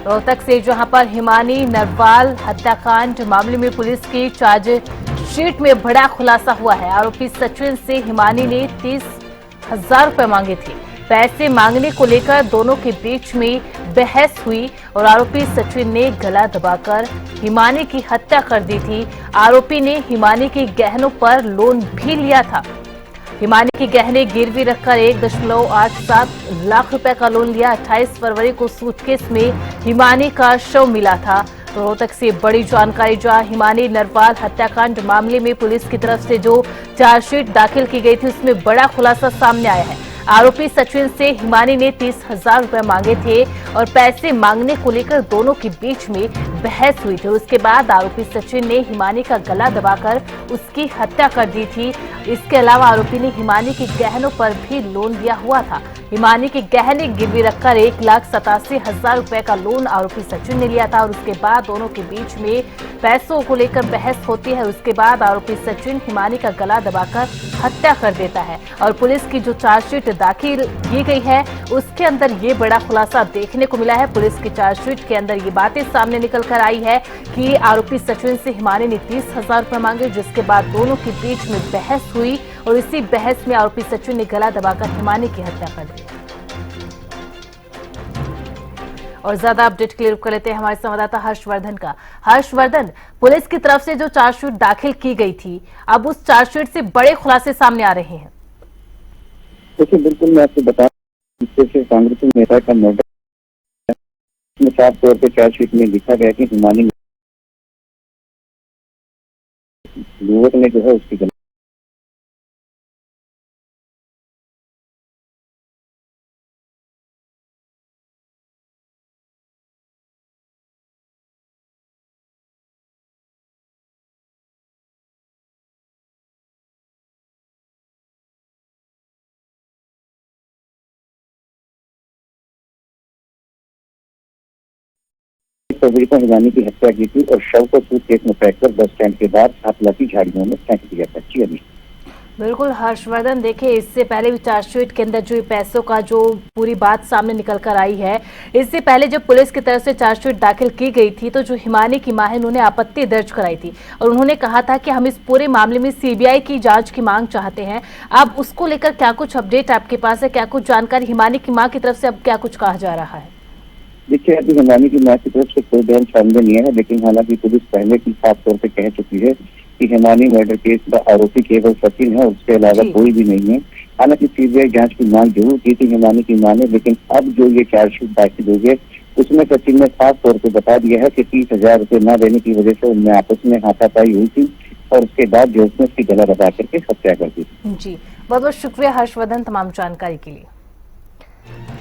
रोहतक से जहां पर हिमानी नरवाल हत्याकांड मामले में पुलिस की चार्जशीट में बड़ा खुलासा हुआ है। आरोपी सचिन से हिमानी ने 30,000 रुपए मांगे थे। पैसे मांगने को लेकर दोनों के बीच में बहस हुई और आरोपी सचिन ने गला दबाकर हिमानी की हत्या कर दी थी। आरोपी ने हिमानी के गहनों पर लोन भी लिया था। हिमानी के गहने गिरवी रखकर 1.87 लाख रुपए का लोन लिया। 28 फरवरी को सूटकेस में हिमानी का शव मिला था। तो रोहतक से बड़ी जानकारी, जहां हिमानी नरवाल हत्याकांड मामले में पुलिस की तरफ से जो चार्जशीट दाखिल की गई थी उसमें बड़ा खुलासा सामने आया है। आरोपी सचिन से हिमानी ने 30,000 रुपए मांगे थे और पैसे मांगने को लेकर दोनों के बीच में बहस हुई थी। उसके बाद आरोपी सचिन ने हिमानी का गला दबाकर उसकी हत्या कर दी थी। इसके अलावा आरोपी ने हिमानी के गहनों पर भी लोन लिया हुआ था। हिमानी के गहने गिरवी रखकर 1,87,000 रुपए का लोन आरोपी सचिन ने लिया था और उसके बाद दोनों के बीच में पैसों को लेकर बहस होती है। उसके बाद आरोपी सचिन हिमानी का गला दबाकर हत्या कर देता है और पुलिस की जो चार्जशीट दाखिल की गई है उसके अंदर ये बड़ा खुलासा देखने को मिला है। पुलिस की चार्जशीट के अंदर ये बातें सामने निकल कर आई है कि आरोपी सचिन से हिमानी ने 30,000 रुपए मांगे, जिसके बाद दोनों के बीच में बहस हुई और इसी बहस में आरोपी सचिन ने गला दबाकर हिमानी की हत्या कर दी। और ज्यादा अपडेट के लिए रुक कर लेते हैं हमारे संवाददाता हर्षवर्धन का। हर्षवर्धन, पुलिस की तरफ से जो चार्जशीट दाखिल की गई थी, अब उस चार्जशीट से बड़े खुलासे सामने आ रहे हैं। देखिए, बिल्कुल मैं आपको बता कांग्रेस नेता का मर्डर में साफ तौर पर चार्जशीट में लिखा गया कि हिमानी युवक ने जो है उसकी फरवरी को हिमानी की हत्या की थी और शव को सूटकेस में पैक कर बस स्टैंड के बाहर हाथलाती झाड़ियों में फेंक दिया था। जी अभी बिल्कुल हर्षवर्धन, देखिए इससे पहले भी चार्जशीट के अंदर जो पैसों का जो पूरी बात सामने निकल कर आई है, इससे पहले जब पुलिस की तरफ से चार्जशीट दाखिल की गई थी तो जो हिमानी की मां है उन्होंने आपत्ति दर्ज कराई थी और उन्होंने कहा था कि हम इस पूरे मामले में सीबीआई की जांच की मांग चाहते हैं। अब उसको लेकर क्या कुछ अपडेट आपके पास है, क्या कुछ जानकारी हिमानी की माँ की तरफ से अब क्या कुछ कहा जा रहा है? देखिए, अभी हिमानी की मां की तरफ से कोई बयान सामने नहीं है, लेकिन हालांकि पुलिस पहले की साफ तौर पर कह चुकी है कि हिमानी मर्डर केस का आरोपी केवल सचिन है, उसके अलावा कोई भी नहीं है। हालांकि सीबीआई जांच की मांग जरूर की थी हिमानी की मां ने, लेकिन अब जो ये चार्जशीट दाखिल हुई है उसमें सचिन ने साफ तौर पर बता दिया है कि 30,000 रुपए न देने की वजह से उनमें आपस में हाथापाई हुई थी और उसके बाद जो उसने उसकी गला दबा करके हत्या कर दी थी। जी, बहुत बहुत शुक्रिया हर्षवर्धन तमाम जानकारी के लिए।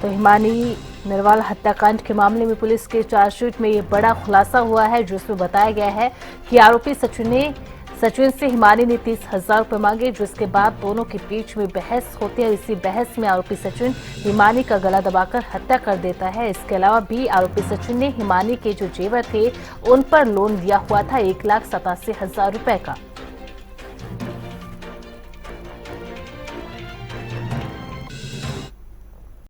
तो हिमानी नरवाल हत्याकांड के मामले में पुलिस के चार्जशीट में ये बड़ा खुलासा हुआ है, जिसमें बताया गया है कि आरोपी सचिन से हिमानी ने 30,000 रुपए मांगे, जिसके बाद दोनों के बीच में बहस होती है। इसी बहस में आरोपी सचिन हिमानी का गला दबाकर हत्या कर देता है। इसके अलावा भी आरोपी सचिन ने हिमानी के जो जेवर थे उन पर लोन लिया हुआ था 1,87,000 रुपए का।